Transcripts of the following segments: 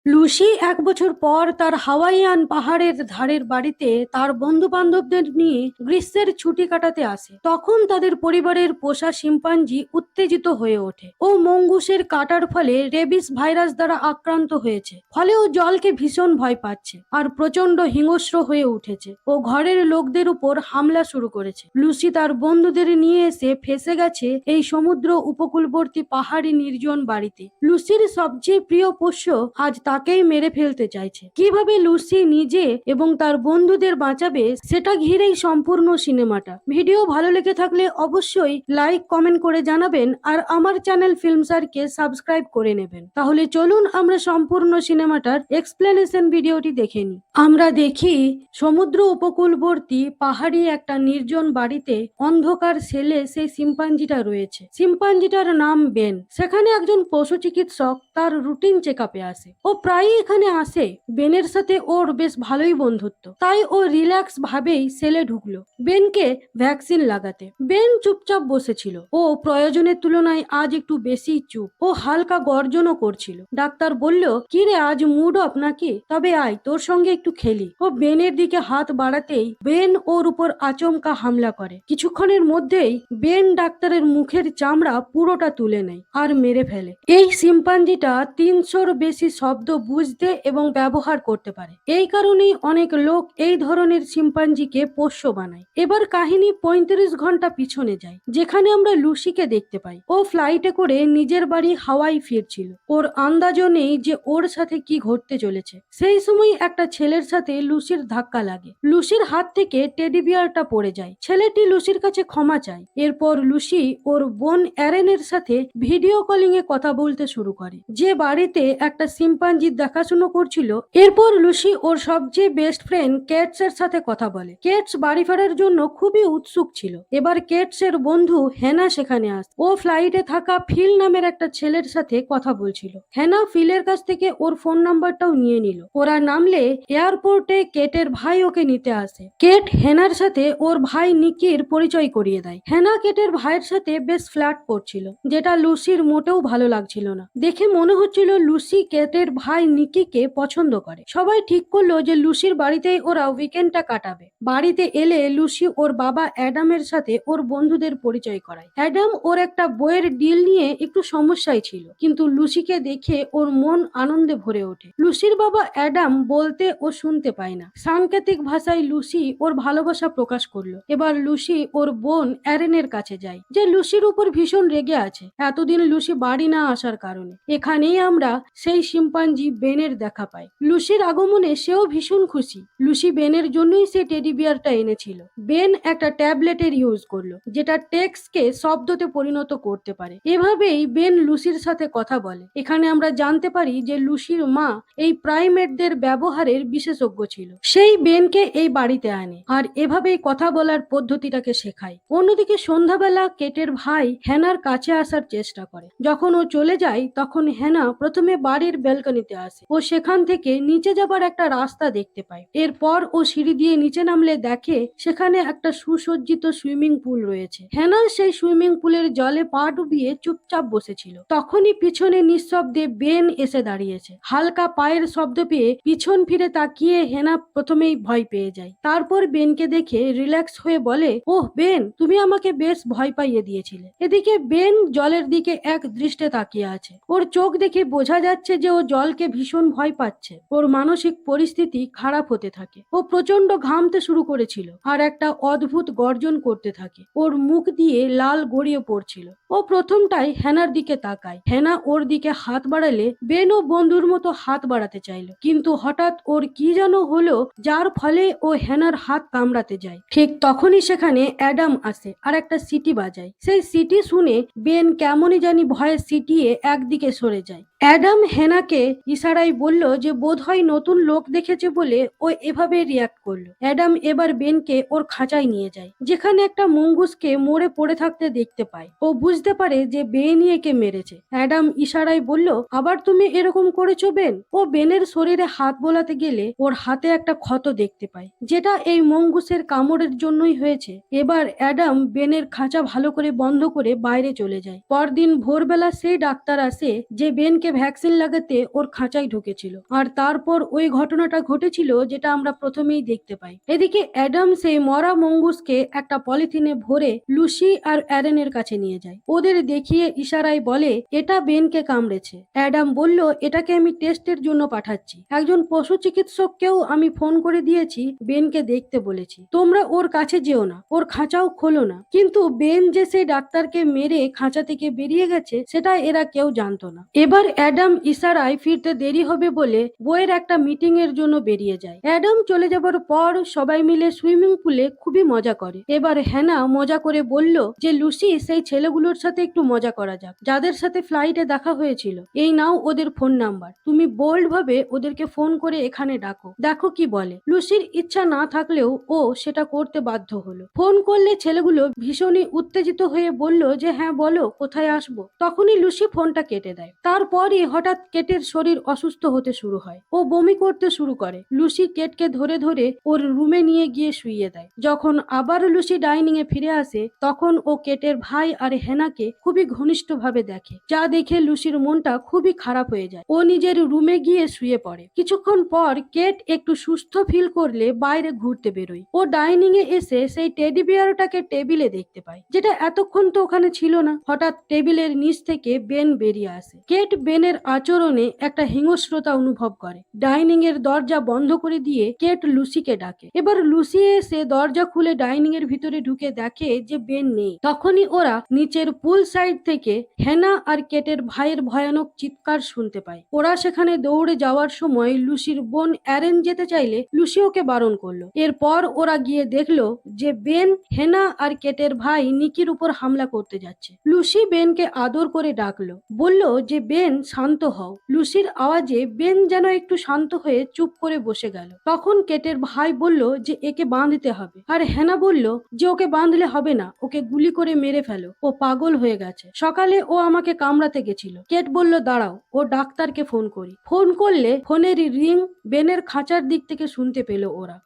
Lucy ১ বছর পর তার হাওয়াইয়ান পাহাড়ের ধারের বাড়িতে তার বন্ধু-বান্ধবদের নিয়ে গ্রীষ্মের ছুটি কাটাতে আসে। তখন তাদের পরিবারের পোষা শিম্পাঞ্জি উত্তেজিত হয়ে ওঠে। ও মঙ্গুসের কাটার ফলে রেবিস ভাইরাস দ্বারা আক্রান্ত হয়েছে। ফলে ও জলকে ভীষণ ভয় পাচ্ছে আর প্রচন্ড হিংস্র হয়ে উঠেছে। ও ঘরের লোকদের উপর হামলা শুরু করেছে। লুসি তার বন্ধুদের নিয়ে এসে ফেঁসে গেছে এই সমুদ্র উপকূলবর্তী পাহাড়ি নির্জন বাড়িতে। লুসির সবচেয়ে প্রিয় পোষ্য আজ তাকেই মেরে ফেলতে চাইছে। কিভাবে লুসি নিজে এবং তার বন্ধুদের বাঁচাবে সেটা ঘিরেই সম্পূর্ণ সিনেমাটা। ভিডিও ভালো লেগে থাকলে অবশ্যই লাইক কমেন্ট করে জানাবেন আর আমার চ্যানেল ফিল্মসারকে সাবস্ক্রাইব করে নেবেন। তাহলে চলুন আমরা সম্পূর্ণ সিনেমাটার এক্সপ্লেনেশন ভিডিওটি দেখে নিই। আমরা দেখি সমুদ্র উপকূলবর্তী পাহাড়ি একটা নির্জন বাড়িতে অন্ধকার সেলে সেই শিম্পাঞ্জিটা রয়েছে। শিম্পাঞ্জিটার নাম বেন। সেখানে একজন পশু চিকিৎসক তার রুটিন চেক আপে আসে। ও প্রায়ই এখানে আসে। বেনের সাথে ওর বেশ ভালোই বন্ধুত্ব, তাই ও রিল্যাক্স ভাবেই সেলে ঢুকলো বেনকে ভ্যাকসিন লাগাতে। বেন চুপচাপ বসেছিল। ও প্রয়োজনের তুলনায় আজ একটু বেশি চুপ। ও হালকা গর্জনও করছিল। ডাক্তার বলল, কি রে, আজ মুড অফ নাকি? তবে আয়, তোর সঙ্গে একটু খেলি। ও বেনের দিকে হাত বাড়াতেই বেন ওর উপর আচমকা হামলা করে। কিছুক্ষণের মধ্যেই বেন ডাক্তারের মুখের চামড়া পুরোটা তুলে নেয় আর মেরে ফেলে। এই শিম্পাঞ্জিটা ৩০০-র বেশি শব্দ বুঝতে এবং ব্যবহার করতে পারে। এই কারণেই অনেক লোক এই ধরনের শিম্পাঞ্জিকে পোষ্য বানায়। এবার কাহিনী ৩৫ ঘন্টা পিছনে যায়, যেখানে আমরা লুসিকে দেখতে পাই। ও ফ্লাইটে করে নিজের বাড়ি হাওয়াই ফিরছিল। ওর আন্দাজও নেই যে ওর সাথে কি ঘটতে চলেছে। সেই সময় একটা ছেলের সাথে লুসির ধাক্কা লাগে। লুসির হাত থেকে টেডি বিয়ারটা পড়ে যায়। ছেলেটি লুসির কাছে ক্ষমা চায়। এরপর লুসি ওর বোন অ্যারেনের সাথে ভিডিও কলিং এ কথা বলতে শুরু করে, যে বাড়িতে একটা শিম্পাঞ্জির দেখাশুনো করছিল। এরপর লুসি ওর সবচেয়ে বেস্ট ফ্রেন্ড কেটস এর সাথে কথা বলে। কেটস বাড়ি ফেরার জন্য খুবই উৎসুক ছিল। এবার কেটস এর বন্ধু হেনা সেখানে আসে। ও ফ্লাইটে থাকা ফিল নামের একটা ছেলের সাথে কথা বলছিল। হেনা ফিলের কাছ থেকে ওর ফোন নাম্বারটাও নিয়ে নিল। ওরা নামলে এয়ারপোর্টে কেটের ভাই ওকে নিতে আসে। কেট হেনার সাথে ওর ভাই নিকির পরিচয় করিয়ে দেয়। হেনা কেটের ভাইয়ের সাথে বেশ ফ্ল্যাট করছিল, যেটা লুসির মোটেও ভালো লাগছিল না। দেখে মনে হচ্ছিল লুসি কেটের ভাই নিকিকে পছন্দ করে। সবাই ঠিক করলো যে লুসির বাড়িতেই ওরা উইকেন্ডটা কাটাবে। বাড়িতে এলে লুসি ওর বাবা অ্যাডামের সাথে ওর বন্ধুদের পরিচয় করায়। অ্যাডাম ওর একটা বইয়ের ডিল নিয়ে একটু সমস্যায় ছিল, কিন্তু লুসিকে দেখে ওর মন আনন্দে ভরে ওঠে। লুসির বাবা অ্যাডাম বলতে ও শুনতে পায় না। সাংকেতিক ভাষায় লুসি ওর ভালোবাসা প্রকাশ করলো। এবার লুসি ওর বোন অ্যারেনের কাছে যায়, যে লুসির উপর ভীষণ রেগে আছে এতদিন লুসি বাড়ি না আসার কারণে। এখানেই আমরা সেই শিম্পাঞ্জি বেনের দেখা পাই। লুসির আগমনে সেও ভীষণ খুশি। লুসি বেনের জন্যই সে টেডি বিয়ারটা এনেছিল। বেন একটা ট্যাবলেটের ইউজ করলো, যেটা টেক্সটকে শব্দতে পরিণত করতে পারে। এভাবেই বেন লুসির সাথে কথা বলে। এখানে আমরা জানতে পারি যে লুসির মা এই প্রাইমেটদের ব্যবহারের বিশেষজ্ঞ ছিল। সেই বেনকে এই বাড়িতে আনে আর এভাবেই কথা বলার পদ্ধতিটাকে শেখায়। অন্যদিকে সন্ধ্যাবেলা কেটের ভাই হেনার কাছে আসার চেষ্টা করে। যখন ও চলে যায় তখন হেনা প্রথমে বাড়ির ব্যালকনিতে আসে। ও সেখান থেকে নিচে যাবার একটা রাস্তা দেখতে পায়। এরপর ও সিঁড়ি দিয়ে নিচে নামলে দেখে সেখানে একটা সুসজ্জিত সুইমিং পুল রয়েছে। হেনা সেই সুইমিং পুলের জলে পা ডুবিয়ে চুপচাপ বসেছিল। তখনই পিছনে নিঃশব্দে বেন এসে দাঁড়িয়েছে। হালকা পায়ের শব্দ পেয়ে পিছন ফিরে তাকিয়ে হেনা প্রথমেই ভয় পেয়ে যায়। তারপর বেনকে দেখে রিল্যাক্স হয়ে বলে, ওহ বেন, তুমি আমাকে বেশ ভয় পাইয়ে দিয়েছিলে। এদিকে বেন জলের দিকে এক দৃষ্টে তাকিয়ে আছে। ওর চোখ দেখে বোঝা যাচ্ছে যে ও জলকে ভীষণ ভয় পাচ্ছে। ওর মানসিক পরিস্থিতি খারাপ হতে থাকে। ও প্রচন্ড ঘামতে শুরু করেছিল আর একটা অদ্ভুত গর্জন করতে থাকে। ওর মুখ দিয়ে লাল গড়িয়ে পড়ছিল। ও প্রথমটাই হেনার দিকে তাকায়। হেনা ওর দিকে হাত বাড়ালে বেন ও বন্ধুর মতো হাত বাড়াতে চাইলো, কিন্তু হঠাৎ ওর কি যেন হলো, যার ফলে ও হেনার হাত কামড়াতে যায়। ঠিক তখনই সেখানে অ্যাডাম আসে আর একটা সিটি বাজায়। সেই সিটি শুনে বেন কেমনই জানি ভয়ে সিটিয়ে একদিকে সরে যায়। অ্যাডাম হেনাকে ইশারায় বলল যে বোধহয় নতুন লোক দেখেছে বলে ও এভাবে রিয়াক্ট করলো। অ্যাডাম এবার বেনকে ওর খাঁচায় নিয়ে যায়, যেখানে একটা মঙ্গুসকে মরে পড়ে থাকতে দেখতে পায়। ও বুঝতে পারে যে বেনই একে মেরেছে। অ্যাডাম ইশারায় বলল, আবার তুমি এরকম করেছো বেন? ও বেনের শরীরে হাত বোলাতে গেলে ওর হাতে একটা ক্ষত দেখতে পায়, যেটা এই মঙ্গুসের কামড়ের জন্যই হয়েছে। এবার অ্যাডাম বেনের খাঁচা ভালো করে বন্ধ করে বাইরে চলে যায়। পরদিন ভোরবেলা সেই ডাক্তার আসে যে বেনকে ভ্যাকসিন লাগাতে ওর খাঁচায় ঢুকেছিল। আর তারপর ওই ঘটনাটা ঘটেছিল যেটা আমরা প্রথমেই দেখতে পাই। এদিকে অ্যাডাম সেই মরা মঙ্গুসকে একটা পলিথিনে ভরে লুসি আর অ্যারেনের কাছে নিয়ে যায়। ওদের দেখিয়ে ইশারায় বলে এটা বেনকে কামড়েছে। অ্যাডাম বলল এটাকে আমি টেস্টের জন্য পাঠাচ্ছি। একজন পশু চিকিৎসককেও আমি ফোন করে দিয়েছি, বেনকে দেখতে বলেছি। তোমরা ওর কাছে যেও না, ওর খাঁচাও খোলো না। কিন্তু বেন যে সেই ডাক্তারকে মেরে খাঁচা থেকে বেরিয়ে গেছে সেটা এরা কেউ জানতো না। এবার অ্যাডাম ইশারায় ফিরতে দেরি হবে বলে বইয়ের একটা মিটিং এর জন্য বেরিয়ে যায়। অ্যাডাম চলে যাবার পর সবাই মিলে সুইমিং পুলে খুবই মজা করে। এবার হ্যানা মজা করে বলল যে লুসি, সেই ছেলেগুলোর সাথে একটু মজা করা যাক যাদের সাথে ফ্লাইটে দেখা হয়েছিল। এই নাও ওদের ফোন নাম্বার, তুমি বোল্ড ভাবে ওদেরকে ফোন করে এখানে ডাকো, দেখো কি বলে। লুসির ইচ্ছা না থাকলেও ও সেটা করতে বাধ্য হলো। ফোন করলে ছেলেগুলো ভীষণই উত্তেজিত হয়ে বলল যে হ্যাঁ বলো, কোথায় আসবো। তখনই লুসি ফোনটা কেটে দেয়। তারপরই হঠাৎ কেটের শরীর অসুস্থ হতে শুরু হয়, ও বমি করতে শুরু করে। লুসি কেটকে ধরে ধরে ওর রুমে নিয়ে গিয়ে শুইয়ে দেয়। যখন আবার লুসি ডাইনিং এ ফিরে আসে তখন ও কেটের ভাই আর হেনাকে খুবই ঘনিষ্ঠভাবে দেখে, যা দেখে লুসির মনটা খুবই খারাপ হয়ে যায়। ও নিজের রুমে গিয়ে শুয়ে পড়ে। কিছুক্ষণ পর কেট একটু সুস্থ ফিল করলে বাইরে ঘুরতে বেরোয়। ও ডাইনিং এ এসে সেই টেডি বিয়ারটাকে টেবিলে দেখতে পায়, যেটা এতক্ষণ তো ওখানে ছিল না। হঠাৎ টেবিলের নিচ থেকে বেন বেরিয়ে আসে। কেট বেনের আচরণে একটা হিংস্রতা অনুভব করে। ডাইনিং এর দরজা বন্ধ করে দিয়ে কেট লুসিকে ডাকে। এবার লুসি এসে দরজা খুলে ডাইনিং এর ভিতরে ঢুকে দেখে যে বেন নেই। তখনই ওরা নিচের পুল সাইড থেকে হেনা আর কেটের ভাইয়ের ভয়ানক চিৎকার শুনতে পায়। ওরা সেখানে দৌড়ে যাওয়ার সময় লুসির বোন অ্যারেন যেতে চাইলে লুসি ওকে বারণ করলো। এরপর ওরা গিয়ে দেখলো যে বেন, হেনা আর কেটের ভাই নিকির উপর হামলা করতে যাচ্ছে। লুসি বেনকে আদর করে ডাকলো, বলল যে বেন শান্ত হও। লুসির আওয়াজে বেন যেন একটু শান্ত হয়ে চুপ করে বসে গেল। তখন কেটের ভাই বলল যে একে বাঁধতে হবে, আর হেনা বলল যে ওকে বাঁধলে হবে না, ওকে গুলি করে মেরে ফেলো, ও পাগল হয়ে গেছে। সকালে ও আমাকে কামড়াতে গেছিল। কেট বলল দাঁড়াও, ও ডাক্তারকে ফোন করি। ফোন করলে ফোনের রিং বেনের খাঁচার দিক থেকে শুনতে পেল।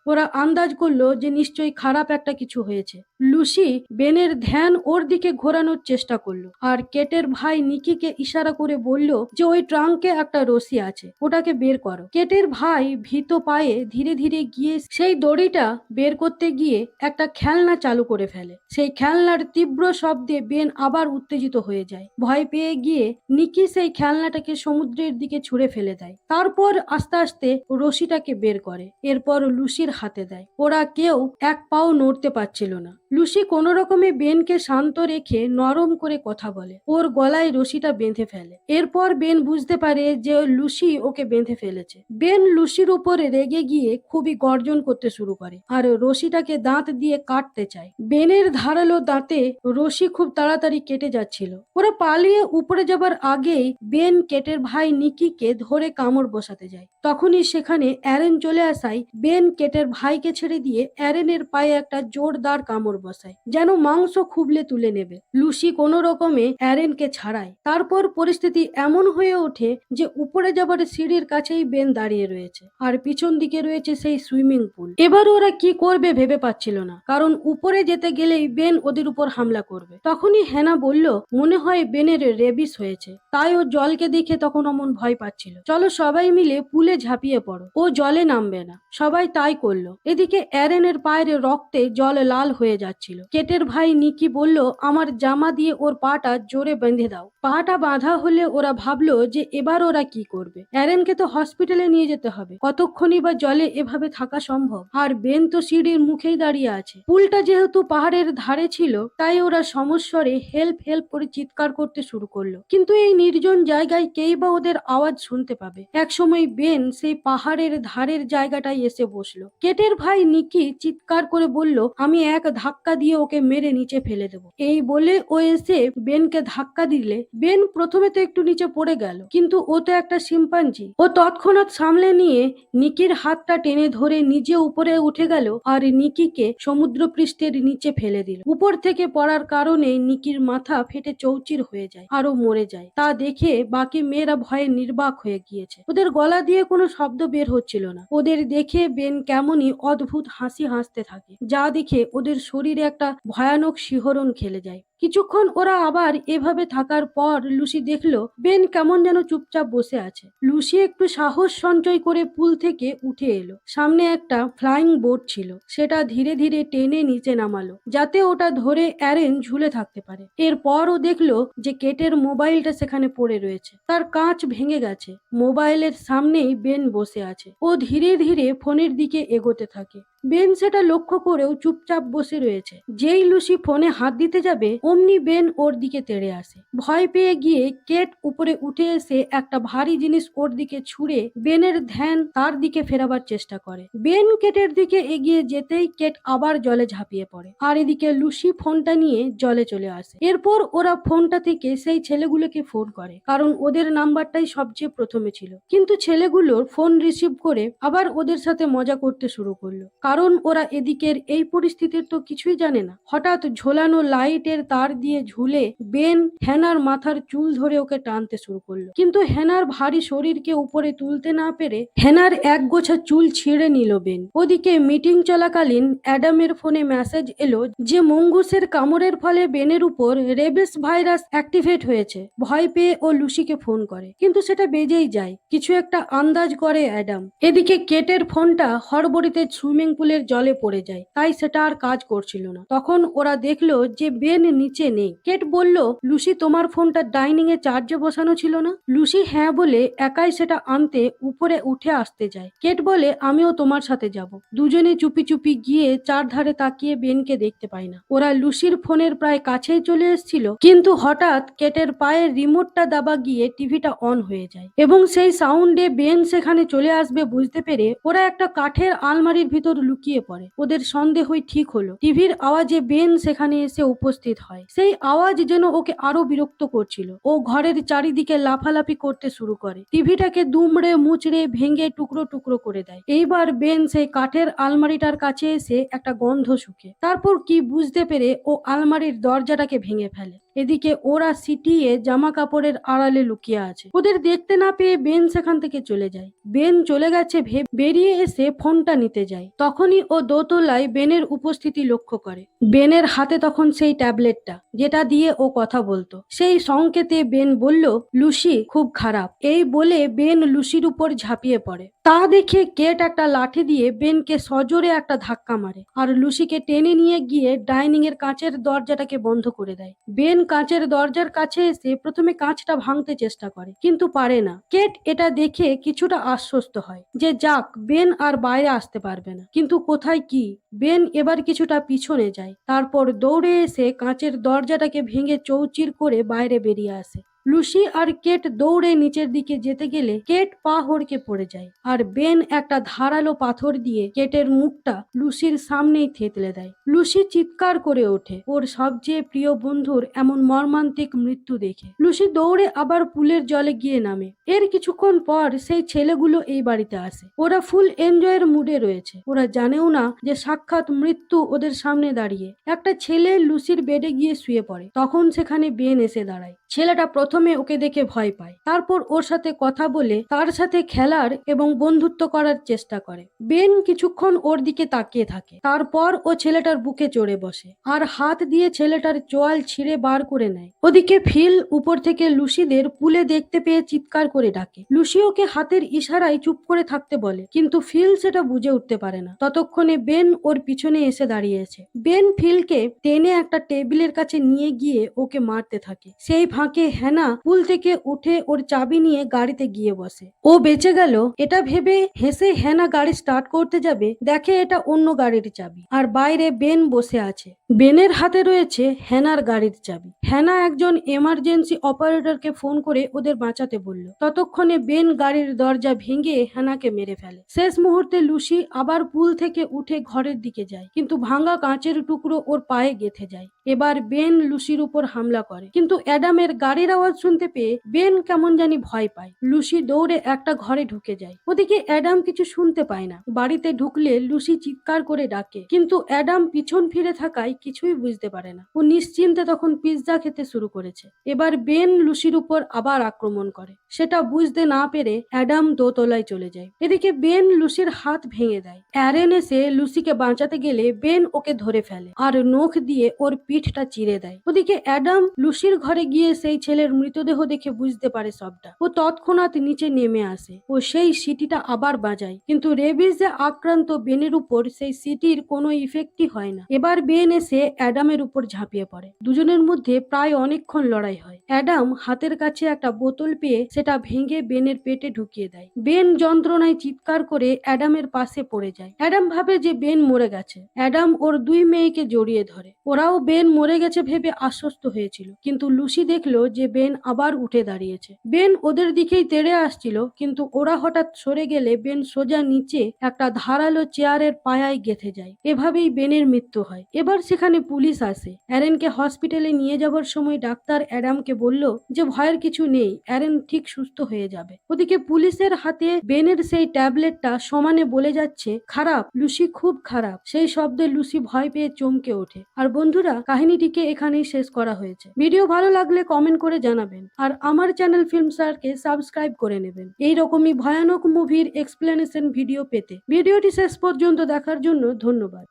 ওরা আন্দাজ করলো যে নিশ্চয়ই খারাপ একটা কিছু হয়েছে। লুসি বেনের ধ্যান ওর দিকে ঘোরানোর চেষ্টা করলো, আর কেটের ভাই নিকিকে ইশারা করে বলল যে ওই ট্রাঙ্কে একটা রশি আছে, ওটাকে বের করো। কেটের ভাই ভীত পায়ে ধীরে ধীরে গিয়ে সেই দড়িটা বের করতে গিয়ে একটা খেলনা চালু করে ফেলে। সেই খেলনার তীব্র শব্দে বেন আবার উত্তেজিত হয়ে যায়। ভয় পেয়ে গিয়ে নিকি সেই খেলনাটাকে সমুদ্রের দিকে ছুঁড়ে ফেলে দেয়। তারপর আস্তে আস্তে রশিটাকে বের করে, এরপর লুসির হাতে দেয়। ওরা কেউ এক পাও নড়তে পারছিল না। লুসি কোনো রকমে বেনকে শান্ত রেখে নরম করে কথা বলে, ওর গলায় রশিটা বেঁধে ফেলে। এরপর বেন বুঝতে পারে যে লুসি ওকে বেঁধে ফেলেছে। বেন লুসির উপরে রেগে গিয়ে খুবই গর্জন করতে শুরু করে আর রশিটাকে দাঁত দিয়ে কাটতে চায়। বেনের ধারালো দাঁতে রশি খুব তাড়াতাড়ি কেটে যাচ্ছিল। ওরা পালিয়ে উপরে যাবার আগেই বেন কেটের ভাই নিকিকে ধরে কামড় বসাতে যায়। তখনই সেখানে অ্যারেন চলে আসায় বেন কেটের ভাইকে ছেড়ে দিয়ে অ্যারেনের পায়ে একটা জোরদার কামড় বসায়, যেন মাংস খুবলে তুলে নেবে। লুসি কোনো রকমে অ্যারেনকে ছাড়ায়। তারপর পরিস্থিতি এমন হয়ে ওঠে যে উপরে যাবার সিঁড়ির কাছেই বেন দাঁড়িয়ে রয়েছে, আর পিছন দিকে রয়েছে সেই সুইমিং পুল। এবার ওরা কি করবে ভেবে পাচ্ছিল না, কারণ উপরে যেতে গেলেই বেন ওদের উপর হামলা করবে। তখনই হেনা বলল মনে হয় বেনের রেবিস হয়েছে, তাই ও জলকে দেখে তখন অমন ভয় পাচ্ছিল। চলো সবাই মিলে পুলে ঝাঁপিয়ে পড়ো, ও জলে নামবে না। সবাই তাই করলো। এদিকে অ্যারেনের পায়ের রক্তে জল লাল হয়ে যাচ্ছিল। কেটের ভাই নিকি বলল আমার জামা দিয়ে ওর পাটা জোরে বেঁধে দাও। পাটা বাঁধা হলে ওরা ভাবলো যে এবার ওরা কি করবে। অ্যারেনকে তো হসপিটালে নিয়ে যেতে হবে, কতক্ষণই বা জলে এভাবে থাকা সম্ভব। আর বেন তো সিঁড়ির মুখেই দাঁড়িয়ে আছে। পুলটা যেহেতু পাহাড়ের ধারে ছিল তাই ওরা সমস্বরে হেল্প হেল্প করে চিৎকার করতে শুরু করলো, কিন্তু এই নির্জন জায়গায় কেই বা ওদের আওয়াজ শুনতে পাবে। একসময় বেন সেই পাহাড়ের ধারের জায়গাটায় এসে বসলো। কেটের ভাই নিকি চিৎকার করে বলল আমি এক ধাক্কা দিয়ে ওকে মেরে নিচে ফেলে দেবো। এই বলে ও এসে বেনকে ধাক্কা দিলে বেন প্রথমে তো একটু নিচে পড়ে গেল, কিন্তু ও তো একটা শিম্পাঞ্জি। ও তৎক্ষণাৎ সামলে নিয়ে নিকির হাতটা টেনে ধরে নিজে উপরে উঠে গেল আর নিকিকে সমুদ্র পৃষ্ঠের নিচে ফেলে দিল। উপর থেকে পড়ার কারণে নিকির মাথা ফেটে চৌচির হয়ে যায় আর ও মরে যায়। তা দেখে বাকি মেয়েরা ভয়ে নির্বাক হয়ে গিয়েছে। ওদের গলা দিয়ে কোনো শব্দ বের হচ্ছিল না। ওদের দেখে বেন কেমনই অদ্ভুত হাসি হাসতে থাকে, যা দেখে ওদের শরীরে একটা ভয়ানক শিহরণ খেলে যায়। কিছুক্ষণ ওরা আবার এভাবে থাকার পর লুসি দেখলো বেন কেমন যেন চুপচাপ বসে আছে। লুসি একটু সাহস সঞ্চয় করে পুল থেকে উঠে এলো। সামনে একটা ফ্লাইং বোর্ড ছিল, সেটা ধীরে ধীরে টেনে নিচে নামালো যাতে ওটা ধরে অ্যারেন ঝুলে থাকতে পারে। এরপর ও দেখলো যে কেটের মোবাইলটা সেখানে পড়ে রয়েছে, তার কাঁচ ভেঙে গেছে। মোবাইলের সামনেই বেন বসে আছে। ও ধীরে ধীরে ফোনের দিকে এগোতে থাকে। বেন সেটা লক্ষ্য করেও চুপচাপ বসে রয়েছে। যেই লুসি ফোনে হাত দিতে যাবে অমনি বেন ওর দিকে তেড়ে আসে। ভয় পেয়ে গিয়ে কেট উপরে উঠে এসে একটা ভারী জিনিস ওর দিকে ছুঁড়ে বেনের ধ্যান তার দিকে ফেরাবার চেষ্টা করে। বেন কেটের দিকে এগিয়ে যেতেই কেট আবার জলে ঝাঁপিয়ে পড়ে, আর এদিকে লুসি ফোনটা নিয়ে জলে চলে আসে। এরপর ওরা ফোনটা থেকে সেই ছেলেগুলোকে ফোন করে, কারণ ওদের নাম্বারটাই সবচেয়ে প্রথমে ছিল। কিন্তু ছেলেগুলোর ফোন রিসিভ করে আবার ওদের সাথে মজা করতে শুরু করলো, কারণ ওরা এদিকের এই পরিস্থিতির তো কিছুই জানে না। হঠাৎ ঝোলানো লাইটের তার দিয়ে ঝুলে বেন হ্যানার মাথার চুল ধরে ওকে টানতে শুরু করলো, কিন্তু হ্যানার ভারী শরীরকে উপরে তুলতে না পেরে হ্যানার এক গোছা চুল ছিঁড়ে নিল বেন। ওদিকে মিটিং চলাকালীন অ্যাডামের ফোনে মেসেজ এলো যে মঙ্গুসের কামড়ের ফলে বেনের উপর রেবিস ভাইরাস অ্যাক্টিভেট হয়েছে। ভয় পেয়ে ও লুসিকে ফোন করে, কিন্তু সেটা বেজেই যায়। কিছু একটা আন্দাজ করে অ্যাডাম। এদিকে কেটের ফোনটা হড়বড়িতে সুইমিং পুলের জলে পড়ে যায়, তাই সেটা আর কাজ করছিল না। তখন ওরা দেখলো যে বেন নিচে নেই। কেট বলল, লুসি তোমার ফোনটা ডাইনিং এ চার্জে বসানো ছিল না? লুসি হ্যাঁ বলে একাই সেটা আনতে উপরে উঠে আসতে যায়। কেট বলে, আমিও তোমার সাথে যাব। দুজনে চুপি চুপি গিয়ে চারধারে তাকিয়ে বেনকে দেখতে পায় না। ওরা লুসির ফোনের প্রায় কাছেই চলে এসেছিল, কিন্তু হঠাৎ কেটের পায়ের রিমোটটা দাবা গিয়ে টিভিটা অন হয়ে যায় এবং সেই সাউন্ডে বেন সেখানে চলে আসবে বুঝতে পেরে ওরা একটা কাঠের আলমারির ভিতর লুকিয়ে পড়ে। ওদের সন্দেহই ঠিক হলো। টিভির আওয়াজে বেন সেখানে এসে উপস্থিত হয়। সেই আওয়াজ যেন ওকে আরো বিরক্ত করছিল। ও ঘরের চারিদিকে লাফালাফি করতে শুরু করে, টিভিটাকে দুমড়ে মুচড়ে ভেঙে টুকরো টুকরো করে দেয়। এইবার বেন সেই কাঠের আলমারিটার কাছে এসে একটা গন্ধ শুকে, তারপর কি বুঝতে পেরে ও আলমারির দরজাটাকে ভেঙে ফেলে। এদিকে ওরা সিটিয়ে জামা কাপড়ের আড়ালে লুকিয়ে আছে। ওদের দেখতে না পেয়ে বেন সেখান থেকে চলে যায়। বেন চলে গেছে ভেবে বেরিয়ে এসে ফোনটা নিতে যায়। তখনই ও দোতলায় বেনের উপস্থিতি লক্ষ্য করে। বেনের হাতে তখন সেই ট্যাবলেটটা যেটা দিয়ে ও কথা বলতো। সেই সংকেতে বেন বলল, লুসি খুব খারাপ। এই বলে বেন লুসির উপর ঝাঁপিয়ে পড়ে। তা দেখে কেট একটা লাঠি দিয়ে বেনকে সজোরে একটা ধাক্কা মারে আর লুসিকে টেনে নিয়ে গিয়ে ডাইনিং এর কাঁচের দরজাটাকে বন্ধ করে দেয়। বেন কাঁচের দরজার কাছে এসে প্রথমে কাঁচটা ভাঙতে চেষ্টা করে, কিন্তু পারে না। কেট এটা দেখে কিছুটা আশ্বস্ত হয় যে যাক, বেন আর বাইরে আসতে পারবে না। কিন্তু কোথায় কি, বেন এবার কিছুটা পিছনে যায়, তারপর দৌড়ে এসে কাঁচের দরজাটাকে ভেঙে চৌচির করে বাইরে বেরিয়ে আসে। লুসি আর কেট দৌড়ে নিচের দিকে যেতে গেলে কেট পা হড়কে পড়ে যায়, আর বেন একটা ধারালো পাথর দিয়ে কেটের মুখটা লুসির সামনেই থেতলে দেয়। লুসি চিৎকার করে ওঠে ওর সবচেয়ে প্রিয় বন্ধুর এমন মর্মান্তিক মৃত্যু দেখে। লুসি দৌড়ে আবার পুলের জলে গিয়ে নামে। এর কিছুক্ষণ পর সেই ছেলেগুলো এই বাড়িতে আসে। ওরা ফুল এনজয়ের মুডে রয়েছে। ওরা জানেও না যে সাক্ষাৎ মৃত্যু ওদের সামনে দাঁড়িয়ে। একটা ছেলে লুসির বেডে গিয়ে শুয়ে পড়ে। তখন সেখানে বেন এসে দাঁড়ায়। ছেলেটা প্রথমে ওকে দেখে ভয় পায়, তারপর ওর সাথে কথা বলে তার সাথে খেলার এবং বন্ধুত্ব করার চেষ্টা করে। বেন কিছুক্ষণ ওর দিকে তাকিয়ে থাকে, তারপর ও ছেলেটার বুকে চড়ে বসে আর হাত দিয়ে ছেলেটার চোয়াল ছিঁড়ে বার করে নেয়। ওদিকে ফিল উপর থেকে লুসিদের পুলে দেখতে পেয়ে চিৎকার করে ডাকে। লুসি ওকে হাতের ইশারায় চুপ করে থাকতে বলে, কিন্তু ফিল সেটা বুঝে উঠতে পারে না। ততক্ষণে বেন ওর পিছনে এসে দাঁড়িয়েছে। বেন ফিলকে টেনে একটা টেবিলের কাছে নিয়ে গিয়ে ওকে মারতে থাকে। সেই ফাঁকে হ্যানা পুল থেকে উঠে ওর চাবি নিয়ে গাড়িতে গিয়ে বসে। ও বেঁচে গেল এটা ভেবে হেসে হ্যানা গাড়ি স্টার্ট করতে যাবে, দেখে এটা অন্য গাড়ির চাবি আর বাইরে বেন বসে আছে। বেনের হাতে রয়েছে হ্যানার গাড়ির চাবি। হ্যানা একজন এমার্জেন্সি অপারেটরকে ফোন করে ওদের বাঁচাতে বলল। ততক্ষণে বেন গাড়ির দরজা ভেঙে হ্যানাকে মেরে ফেলে। শেষ মুহূর্তে লুসি আবার পুল থেকে উঠে ঘরের দিকে যায়, কিন্তু ভাঙা কাঁচের টুকরো ওর পায়ে গেঁথে যায়। এবার বেন লুসির উপর হামলা করে, কিন্তু অ্যাডামের গাড়ির আওয়াজ শুনতে পেয়ে বেন কেমন জানি ভয় পায়। লুসি দৌড়ে একটা ঘরে ঢুকে যায়। ওদিকে অ্যাডাম কিছু শুনতে পায় না। বাড়িতে ঢুকলে লুসি চিৎকার করে ডাকে, কিন্তু অ্যাডাম পিছন ফিরে থাকায় কিছুই বুঝতে পারে না। ও নিশ্চিন্তে তখন পিৎজা খেতে শুরু করেছে। এবার বেন লুসির উপর আবার আক্রমণ করে। সেটা বুঝতে না পেরে অ্যাডাম দোতলায় চলে যায়। এদিকে বেন লুসির হাত ভেঙে দেয়। অ্যারেন এসে লুসিকে বাঁচাতে গেলে বেন ওকে ধরে ফেলে আর নখ দিয়ে ওর পিঠ পিঠটা চিরে দেয়। ওদিকে অ্যাডাম লুসির ঘরে গিয়ে সেই ছেলের মৃতদেহ দেখে বুঝতে পারে সবটা। ও তৎক্ষণাৎ নিচে নেমে আসে ও সেই সিটিটা আবার বাজায়, কিন্তু রেবিসে আক্রান্ত বেনের উপর সেই সিটির কোনো ইফেক্টই হয় না। এবার বেন এসে অ্যাডামের উপর ঝাঁপিয়ে পড়ে। দুজনের মধ্যে প্রায় অনেকক্ষণ লড়াই হয়। অ্যাডাম হাতের কাছে একটা বোতল পেয়ে সেটা ভেঙে বেনের পেটে ঢুকিয়ে দেয়। বেন যন্ত্রণায় চিৎকার করে অ্যাডামের পাশে পড়ে যায়। অ্যাডাম ভাবে যে বেন মরে গেছে। অ্যাডাম ওর দুই মেয়েকে জড়িয়ে ধরে। ওরাও বেন মরে গেছে ভেবে আশ্বস্ত হয়েছিল, কিন্তু লুসি দেখলো যে বেন আবার উঠে দাঁড়িয়েছে। বেন ওদের দিকেই তেড়ে আসছিল, কিন্তু ওরা হঠাৎ সরে গেলে বেন সোজা নিচে একটা ধারালো চেয়ারের পায়ায় গেঁথে যায়। এভাবেই বেনের মৃত্যু হয়। এবার সেখানে পুলিশ আসে। অ্যারেনকে হসপিটালে নিয়ে যাবার সময় ডাক্তার অ্যাডামকে বলল যে ভয়ের কিছু নেই, অ্যারেন ঠিক সুস্থ হয়ে যাবে। ওদিকে পুলিশের হাতে বেনের সেই ট্যাবলেটটা সমানে বলে যাচ্ছে, খারাপ লুসি, খুব খারাপ। সেই শব্দে লুসি ভয় পেয়ে চমকে ওঠে। আর বন্ধুরা, কাহিনীটিকে এখানেই শেষ করা হয়েছে। ভিডিও ভালো লাগলে কমেন্ট করে জানাবেন, আর আমার চ্যানেল ফিল্ম স্টারকে সাবস্ক্রাইব করে নেবেন এই রকমই ভয়ানক মুভির এক্সপ্লেনেশন ভিডিও পেতে। ভিডিওটি শেষ পর্যন্ত দেখার জন্য ধন্যবাদ।